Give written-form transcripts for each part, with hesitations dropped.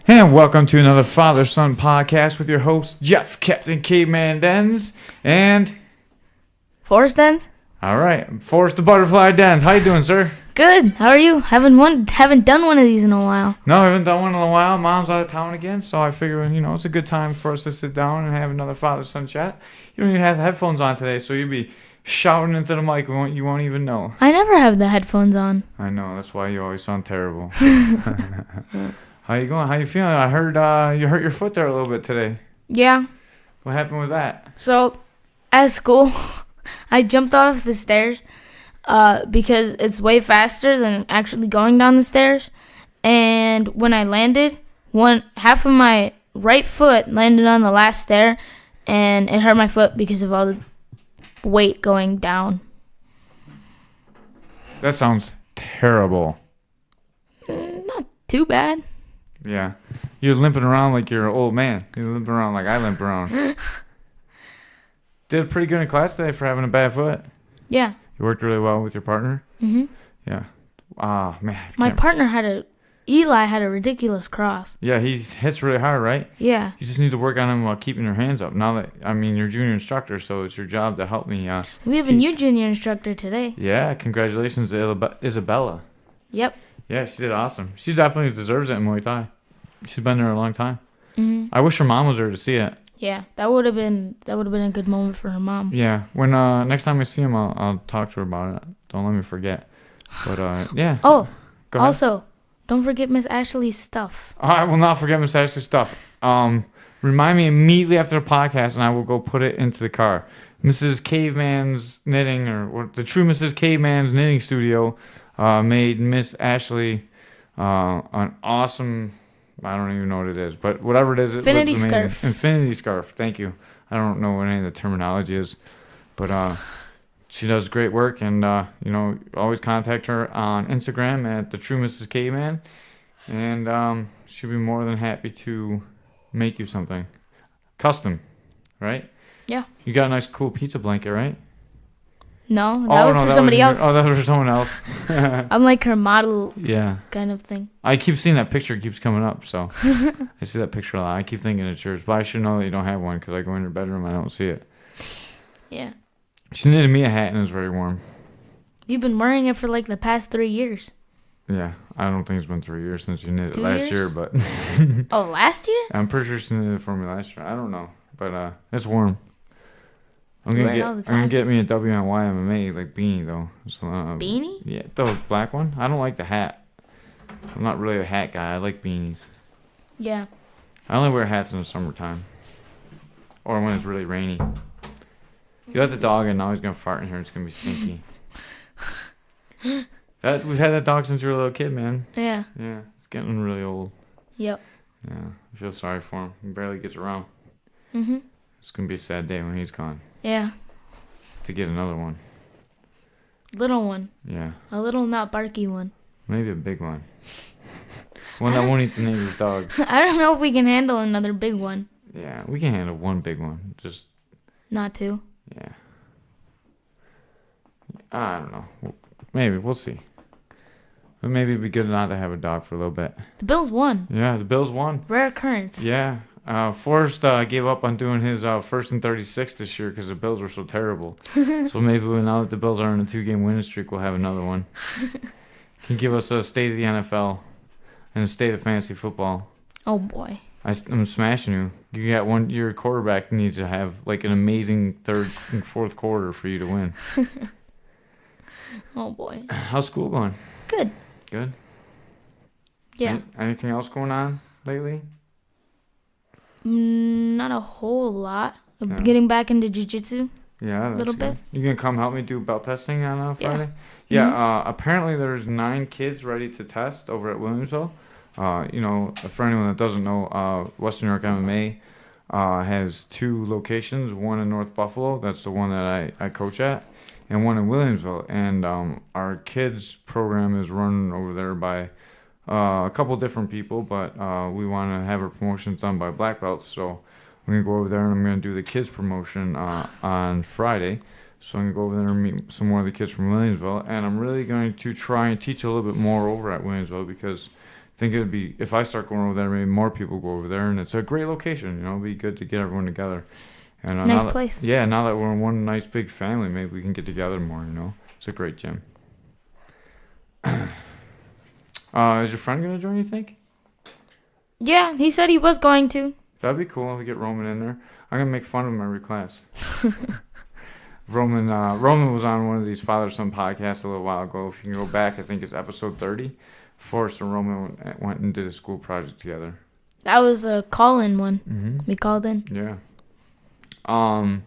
And welcome to another Father-Son podcast with your host, Jeff, Captain Caveman Dens, and... Forrest Dens? All right, Forrest the Butterfly Dens. How you doing, sir? Good. How are you? Haven't done one of these in a while. No, I haven't done one in a while. Mom's out of town again, so I figure, it's a good time for us to sit down and have another Father-Son chat. You don't even have the headphones on today, so you'll be shouting into the mic. You won't even know. I never have the headphones on. I know. That's why you always sound terrible. How you going? How you feeling? I heard you hurt your foot there a little bit today. Yeah. What happened with that? So, at school, I jumped off the stairs because it's way faster than actually going down the stairs. And when I landed, half of my right foot landed on the last stair, and it hurt my foot because of all the weight going down. That sounds terrible. Not too bad. Yeah. You're limping around like you're an old man. You're limping around like I limp around. Did pretty good in class today for having a bad foot. Yeah. You worked really well with your partner? Mm-hmm. Yeah. Ah, man. My partner Eli had a ridiculous cross. Yeah, he hits really hard, right? Yeah. You just need to work on him while keeping your hands up. Now that, you're junior instructor, so it's your job to help me We have a new junior instructor today. Yeah, congratulations to Isabella. Yep. Yeah, she did awesome. She definitely deserves it in Muay Thai. She's been there a long time. Mm-hmm. I wish her mom was there to see it. Yeah, that would have been a good moment for her mom. Yeah, when next time I see him, I'll talk to her about it. Don't let me forget. But yeah. Oh, go ahead. Also, don't forget Miss Ashley's stuff. I will not forget Miss Ashley's stuff. Remind me immediately after the podcast, and I will go put it into the car. Mrs. Caveman's Knitting, or the True Mrs. Caveman's Knitting Studio, made Miss Ashley an awesome. I don't even know what it is, but whatever it is, it Infinity looks amazing. scarf. Infinity scarf. Thank you. I don't know what any of the terminology is, but she does great work, and always contact her on Instagram at the True Mrs. Caveman, and she'll be more than happy to make you something custom, right? Yeah. You got a nice, cool pizza blanket, right? No, that was for somebody else. Oh, that was for someone else. I'm like her model. Yeah. Kind of thing. I keep seeing that picture. It keeps coming up, so I see that picture a lot. I keep thinking it's yours, but I should know that you don't have one because I go in your bedroom and I don't see it. Yeah. She knitted me a hat and it's very warm. You've been wearing it for like the past 3 years. Yeah, I don't think it's been 3 years since you knit it 2 last years? year, but Oh, last year? I'm pretty sure she knitted it for me last year. I don't know, but it's warm. I'm You gonna wear it all the get I'm gonna time. get me a WNY MMA like beanie though. So, Beanie? Yeah, the black one. I don't like the hat. I'm not really a hat guy. I like beanies. Yeah. I only wear hats in the summertime, or when it's really rainy. You let the dog in, now he's gonna fart in here. It's gonna be stinky. We've had that dog since you were a little kid, man. Yeah. Yeah, it's getting really old. Yep. Yeah, I feel sorry for him. He barely gets around. Mhm. It's gonna be a sad day when he's gone. Yeah. To get another one. Little one. Yeah, A little not barky one. maybe a big one. One that won't eat the neighbor's dogs. I don't know if we can handle another big one. Yeah, we can handle one big one. Just Not two. yeah. I don't know. Maybe we'll see. But maybe it'd be good not to have a dog for a little bit. The Bills won. Yeah, the Bills won. Rare occurrence. Yeah. Forrest gave up on doing his first and 36 this year because the Bills were so terrible. So maybe now that the Bills are on a 2-game winning streak, we'll have another one. Can you give us a state of the NFL and a state of fantasy football? Oh boy. I'm smashing you. You got one. Your quarterback needs to have like an amazing third and fourth quarter for you to win. Oh boy. How's school going? Good. Good. Yeah. Anything else going on lately? Not a whole lot. Yeah. Getting back into jiu-jitsu. Yeah, that's Little good. bit. You gonna come help me do belt testing on Friday? Yeah. Yeah. Apparently there's 9 kids ready to test over at Williamsville. For anyone that doesn't know, Western New York MMA has 2 locations. One in North Buffalo. That's the one that I coach at, and one in Williamsville. And our kids program is run over there by a couple different people, but we want to have our promotions done by black belts. So I'm going to go over there and I'm going to do the kids promotion on Friday. So I'm going to go over there and meet some more of the kids from Williamsville. And I'm really going to try and teach a little bit more over at Williamsville because think it'd be, if I start going over there, maybe more people go over there, and it's a great location. It'd be good to get everyone together. And Nice place. now that we're one nice big family, maybe we can get together more. It's a great gym. Is your friend gonna join, you think? Yeah, he said he was going to. That'd be cool if we get Roman in there. I'm gonna make fun of him every class. Roman was on one of these father-son podcasts a little while ago. If you can go back, I think it's episode 30. Forrest and Roman went and did a school project together. That was a call-in one. Mm-hmm. We called in. Yeah. I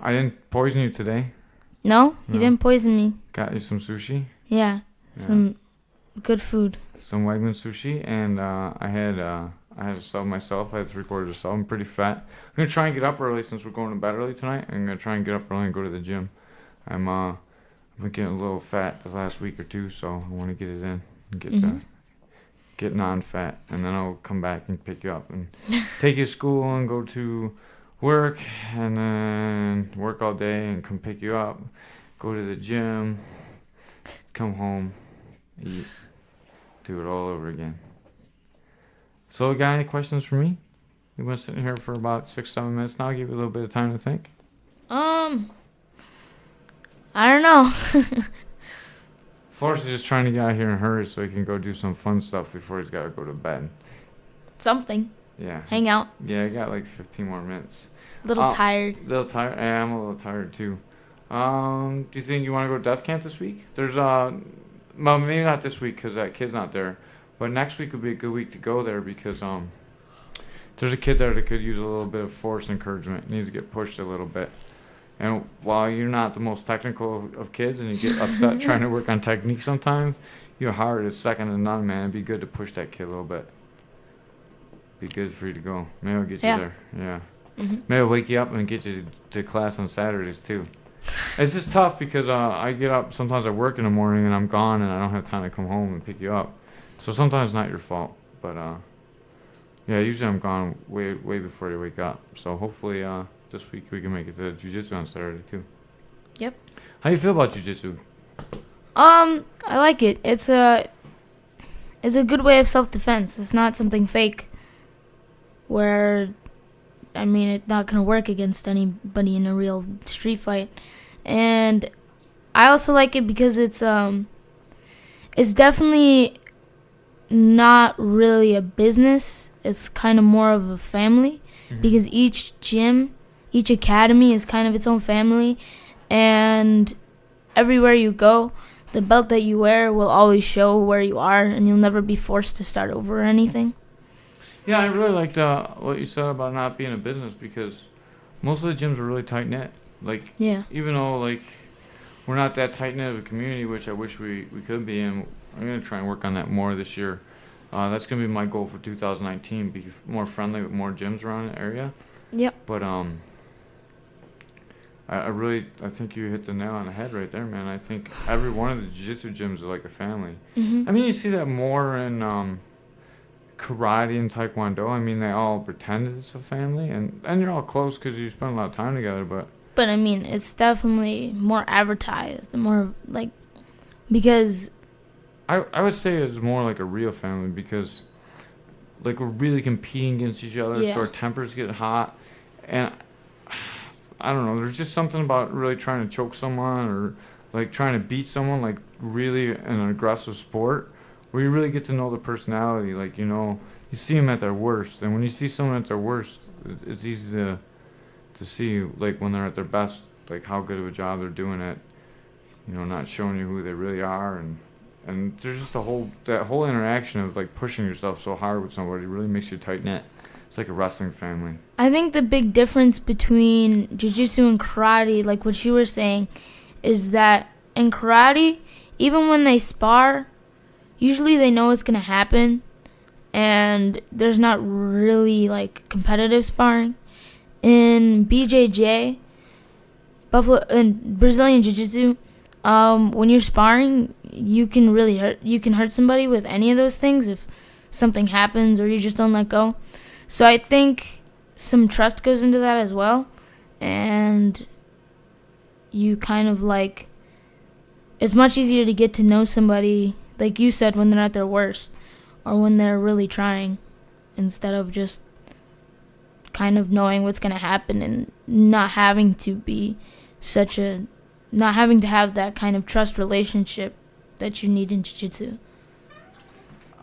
didn't poison you today. No, he didn't poison me. Got you some sushi. Yeah, some good food. Some Wagman sushi, and I had a sub myself. I had 3/4 of sub. I'm pretty fat. I'm gonna try and get up early since we're going to bed early tonight. I'm gonna try and get up early and go to the gym. I've been getting a little fat the last week or two, so I want to get it in and get non-fat, and then I'll come back and pick you up and take you to school and go to work, and then work all day and come pick you up, go to the gym, come home, eat, do it all over again. So, got any questions for me? We've been sitting here for about 6-7 minutes now. I'll give you a little bit of time to think. I don't know. Forrest is just trying to get out here in a hurry so he can go do some fun stuff before he's got to go to bed. Something. Yeah. Hang out. Yeah, I got like 15 more minutes. Little tired. Little tired? Yeah, I'm a little tired too. Do you think you want to go to death camp this week? There's well, maybe not this week because that kid's not there. But next week would be a good week to go there because there's a kid there that could use a little bit of force encouragement. Needs to get pushed a little bit. And while you're not the most technical of kids and you get upset trying to work on technique sometimes, your heart is second to none, man. It'd be good to push that kid a little bit. Be good for you to go. Maybe I'll get you there. Yeah. Mm-hmm. Maybe I'll wake you up and get you to class on Saturdays too. It's just tough because I get up, sometimes I work in the morning and I'm gone and I don't have time to come home and pick you up. So sometimes it's not your fault. But yeah, usually I'm gone way before you wake up. So hopefully this week we can make it to jiu-jitsu on Saturday too. Yep. How do you feel about jiu-jitsu? I like it. It's a good way of self-defense. It's not something fake where, I mean, it's not going to work against anybody in a real street fight. And I also like it because it's definitely not really a business. It's kind of more of a family because each gym, each academy is kind of its own family, and everywhere you go, the belt that you wear will always show where you are, and you'll never be forced to start over or anything. Yeah, I really liked what you said about not being a business because most of the gyms are really tight knit. Like, even though like we're not that tight knit of a community, which I wish we could be, and I'm gonna try and work on that more this year. That's gonna be my goal for 2019: be more friendly with more gyms around the area. Yep. But I think you hit the nail on the head right there, man. I think every one of the jiu-jitsu gyms is like a family. I mean, you see that more in karate and taekwondo. I mean, they all pretend it's a family, and you're all close because you spend a lot of time together. But I mean, it's definitely more advertised, more like, because I would say it's more like a real family because like we're really competing against each other, so our tempers get hot, and I don't know, there's just something about really trying to choke someone or like trying to beat someone, like really in an aggressive sport where you really get to know the personality. Like, you see them at their worst, and when you see someone at their worst, it's easy to see like when they're at their best, like how good of a job they're doing at not showing you who they really are, and there's just that whole interaction of like pushing yourself so hard with somebody really makes you tight knit. It's like a wrestling family. I think the big difference between jiu-jitsu and karate, like what you were saying, is that in karate, even when they spar, usually they know what's going to happen, and there's not really like competitive sparring. In BJJ, in Brazilian Jiu-Jitsu, when you're sparring, you can hurt somebody with any of those things if something happens or you just don't let go. So I think some trust goes into that as well, and you kind of like, it's much easier to get to know somebody, like you said, when they're at their worst, or when they're really trying, instead of just kind of knowing what's going to happen and not having to have that kind of trust relationship that you need in jiu-jitsu.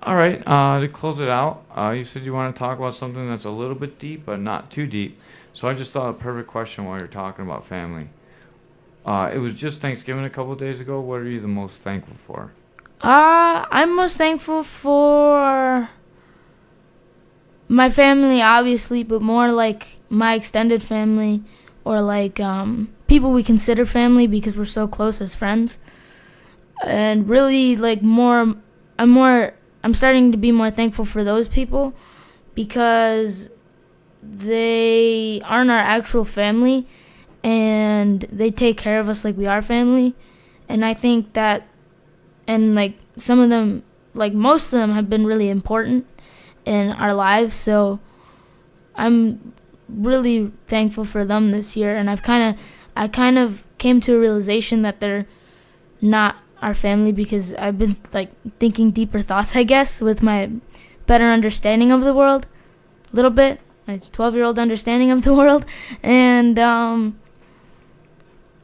All right. To close it out, you said you want to talk about something that's a little bit deep, but not too deep. So I just thought a perfect question while you're talking about family. It was just Thanksgiving a couple of days ago. What are you the most thankful for? I'm most thankful for my family, obviously, but more like my extended family, or like people we consider family because we're so close as friends. And really, like, I'm starting to be more thankful for those people because they aren't our actual family, and they take care of us like we are family. And I think that, and like some of them, like most of them, have been really important in our lives. So I'm really thankful for them this year. And I kind of came to a realization that they're not our family because I've been like thinking deeper thoughts, I guess, with my better understanding of the world, a little bit, my 12-year-old understanding of the world. And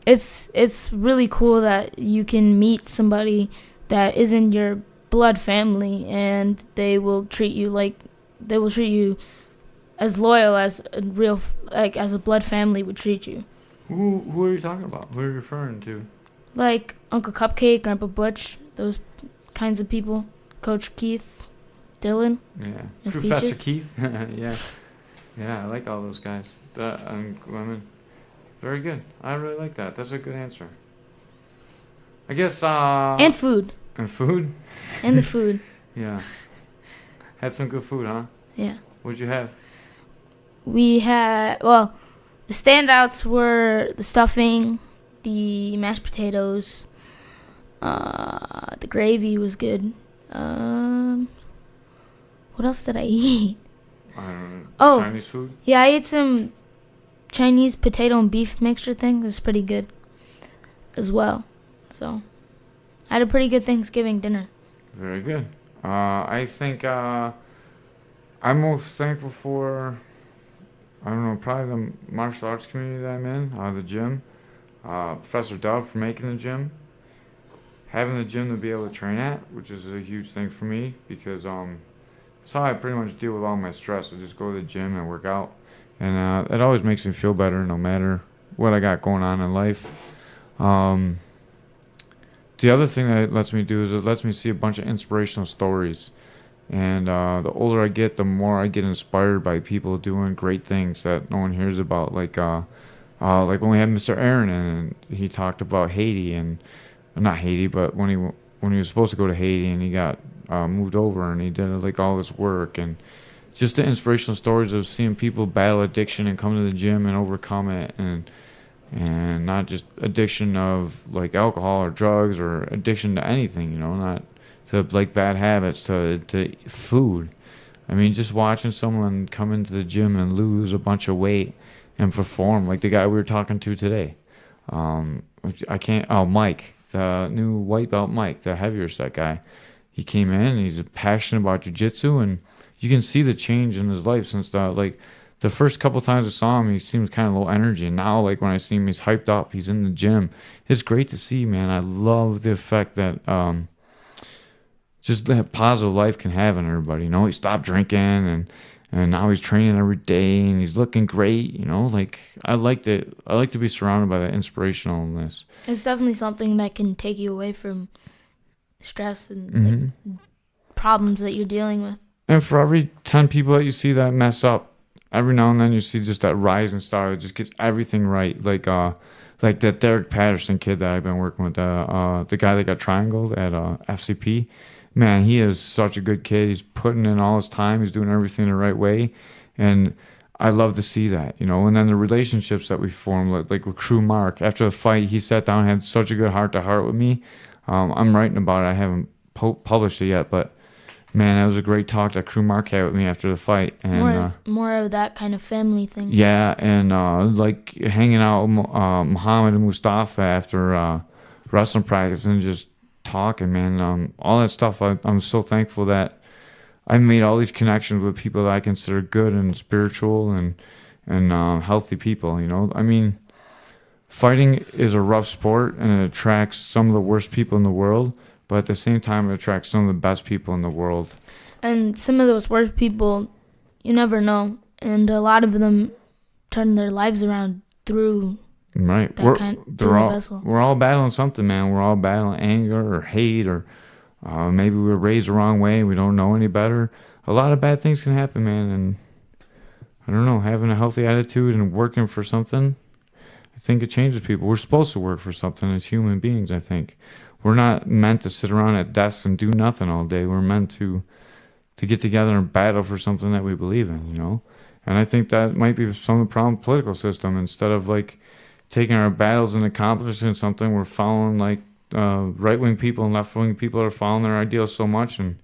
it's really cool that you can meet somebody that isn't your blood family, and they will treat you as loyal as as a blood family would treat you. Who are you talking about? Who are you referring to? Like Uncle Cupcake, Grandpa Butch, those kinds of people. Coach Keith, Dylan. Yeah. His Professor speeches. Keith. Yeah. Yeah, I like all those guys. Women. Very good. I really like that. That's a good answer. I guess. And food. And food. And the food. Yeah. Had some good food, huh? Yeah. What'd you have? We had, well, the standouts were the stuffing, the mashed potatoes, the gravy was good. What else did I eat? I don't know. Oh. Chinese food? Yeah, I ate some Chinese potato and beef mixture thing. It was pretty good as well. So I had a pretty good Thanksgiving dinner. Very good. I think I'm most thankful for, I don't know, probably the martial arts community that I'm in, the gym. Professor Dove for making the gym. Having the gym to be able to train at, which is a huge thing for me because that's how I pretty much deal with all my stress. I just go to the gym and work out. And it always makes me feel better no matter what I got going on in life. The other thing that it lets me do is it lets me see a bunch of inspirational stories. And the older I get, the more I get inspired by people doing great things that no one hears about. Like when we had Mr. Aaron, and he talked about Haiti, and not Haiti, but when he was supposed to go to Haiti, and he got moved over, and he did like all this work, and just the inspirational stories of seeing people battle addiction and come to the gym and overcome it, and not just addiction of like alcohol or drugs or addiction to anything, not to like bad habits, to food. I mean, just watching someone come into the gym and lose a bunch of weight and perform like the guy we were talking to today. Mike, the new white belt Mike, the heavier set guy. He came in and he's passionate about jiu-jitsu, and you can see the change in his life since the first couple times I saw him, he seemed kind of low energy. And now, like, when I see him, he's hyped up. He's in the gym. It's great to see, man. I love the effect that just that positive life can have on everybody. He stopped drinking, and now he's training every day, and he's looking great. Like, I like to be surrounded by that inspirationalness. It's definitely something that can take you away from stress and like, problems that you're dealing with. And for every 10 people that you see that mess up, every now and then you see just that rising star that just gets everything right. Like that Derek Patterson kid that I've been working with, the guy that got triangled at FCP. Man, he is such a good kid. He's putting in all his time. He's doing everything the right way. And I love to see that, And then the relationships that we formed, like with Crew Mark. After the fight, he sat down and had such a good heart-to-heart with me. I'm writing about it. I haven't published it yet, but man, that was a great talk that Crew Mark had with me after the fight. And more of that kind of family thing. Yeah, and like hanging out with Muhammad and Mustafa after wrestling practice and just talking, man. All that stuff. I'm so thankful that I've made all these connections with people that I consider good and spiritual and healthy people. I mean, fighting is a rough sport and it attracts some of the worst people in the world, but at the same time, it attracts some of the best people in the world. And some of those worst people, you never know, and a lot of them turn their lives around through right. We're all battling something, man. We're all battling anger or hate or maybe we were raised the wrong way. We don't know any better. A lot of bad things can happen, man. And I don't know, having a healthy attitude and working for something, I think it changes people. We're supposed to work for something as human beings, I think. We're not meant to sit around at desks and do nothing all day. We're meant to get together and battle for something that we believe in. And I think that might be some of the problem with the political system. Instead of like taking our battles and accomplishing something, we're following like right-wing people and left-wing people are following their ideals so much, and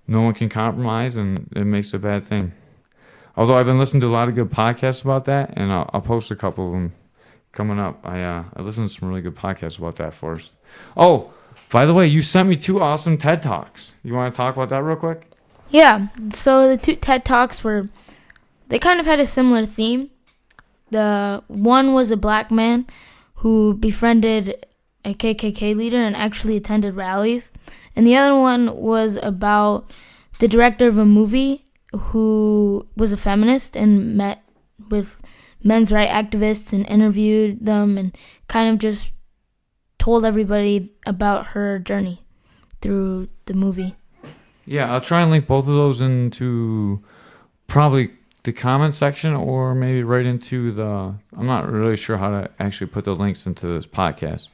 no one can compromise, and it makes a bad thing. Although I've been listening to a lot of good podcasts about that, and I'll post a couple of them coming up. I listened to some really good podcasts about that, Forrest. Oh, by the way, you sent me 2 awesome TED Talks. You want to talk about that real quick? Yeah, so the 2 TED Talks they kind of had a similar theme. The one was a black man who befriended a KKK leader and actually attended rallies. And the other one was about the director of a movie who was a feminist and met with men's rights activists and interviewed them and kind of just told everybody about her journey through the movie. Yeah, I'll try and link both of those into probably the comment section or maybe right into I'm not really sure how to actually put the links into this podcast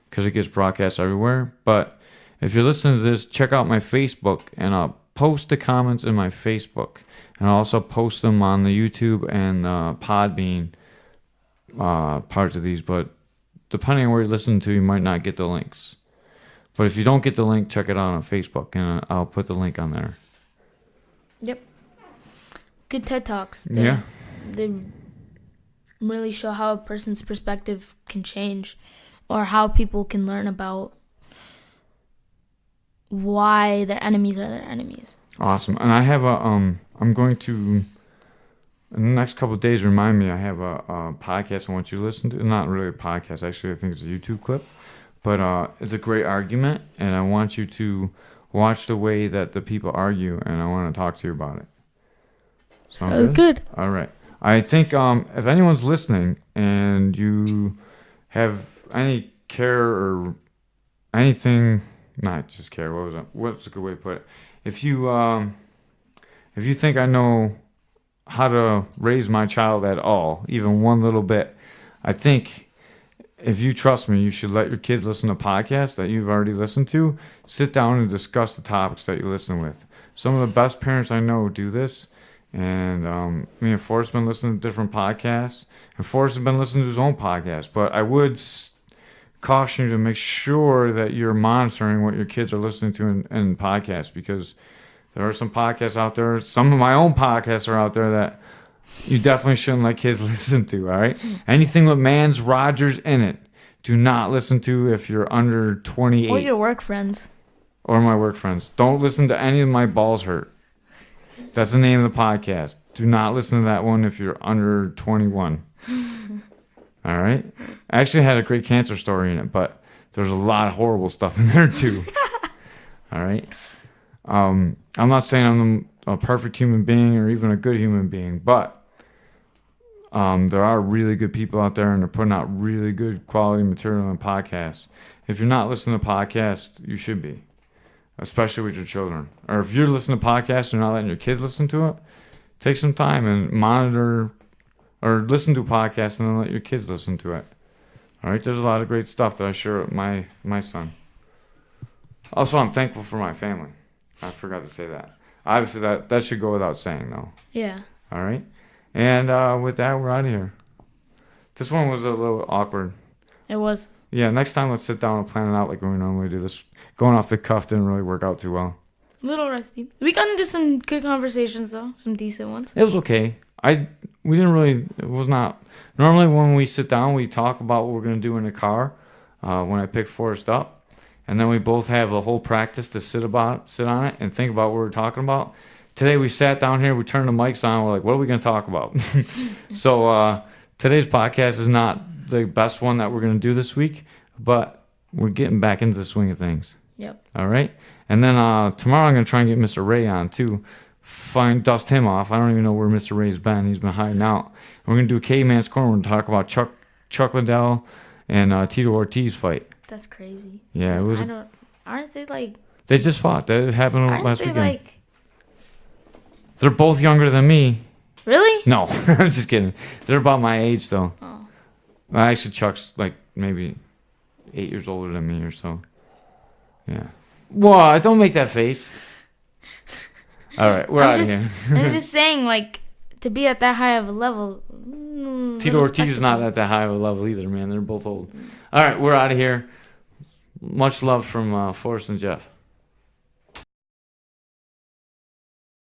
because it gets broadcast everywhere. But if you're listening to this, check out my Facebook and I'll post the comments in my Facebook. And I'll also post them on the YouTube and Podbean parts of these. But depending on where you listen to, you might not get the links. But if you don't get the link, check it out on Facebook and I'll put the link on there. Yep. Good TED Talks. Yeah. They really show how a person's perspective can change or how people can learn about why their enemies are their enemies. Awesome. And I have I'm going to, in the next couple of days, remind me, I have a podcast I want you to listen to. Not really a podcast. Actually, I think it's a YouTube clip. But it's a great argument, and I want you to watch the way that the people argue, and I want to talk to you about it. Sound good? All right. I think if anyone's listening and you have any care or anything, not just care, what's a good way to put it? If you think I know how to raise my child at all, even one little bit, I think if you trust me, you should let your kids listen to podcasts that you've already listened to. Sit down and discuss the topics that you listen with. Some of the best parents I know do this. And me and Forrest have been listening to different podcasts. And Forrest has been listening to his own podcast. But I would caution you to make sure that you're monitoring what your kids are listening to in podcasts. Because there are some podcasts out there. Some of my own podcasts are out there that you definitely shouldn't let kids listen to, all right? Anything with Mans Rogers in it, do not listen to if you're under 28. Or your work friends. Or my work friends. Don't listen to any of My Balls Hurt. That's the name of the podcast. Do not listen to that one if you're under 21. All right? I actually had a great cancer story in it, but there's a lot of horrible stuff in there too. All right? I'm not saying I'm a perfect human being or even a good human being, but there are really good people out there and they're putting out really good quality material on podcasts. If you're not listening to podcasts, you should be, especially with your children. Or if you're listening to podcasts and you're not letting your kids listen to it, take some time and monitor or listen to a podcast and then let your kids listen to it. All right, there's a lot of great stuff that I share with my son. Also, I'm thankful for my family. I forgot to say that. Obviously, that should go without saying, though. Yeah. All right? And with that, we're out of here. This one was a little awkward. It was. Yeah, next time let's sit down and plan it out like we normally do. This going off the cuff didn't really work out too well. A little rusty. We got into some good conversations, though. Some decent ones. It was okay. We didn't really, it was not, normally when we sit down, we talk about what we're going to do in the car when I pick Forrest up. And then we both have a whole practice to sit on it and think about what we're talking about. today we sat down here, we turned the mics on, we're like, what are we going to talk about? So today's podcast is not the best one that we're going to do this week, but we're getting back into the swing of things. Yep. All right? And then tomorrow I'm going to try and get Mr. Ray on, too. Dust him off. I don't even know where Mr. Ray's been. He's been hiding out. We're going to do a Caveman's Corner. We're going to talk about Chuck Liddell and Tito Ortiz fight. That's crazy. Yeah, it was. Aren't they like? They just fought. That happened last weekend. Like? They're both younger than me. Really? No, I'm just kidding. They're about my age, though. Oh. Well, actually, Chuck's like maybe 8 years older than me or so. Yeah. Whoa, don't make that face. All right, we're out of here. I'm just saying, like, to be at that high of a level. Tito Ortiz is not at that high of a level either, man. They're both old. All right, we're out of here. Much love from Forrest and Jeff.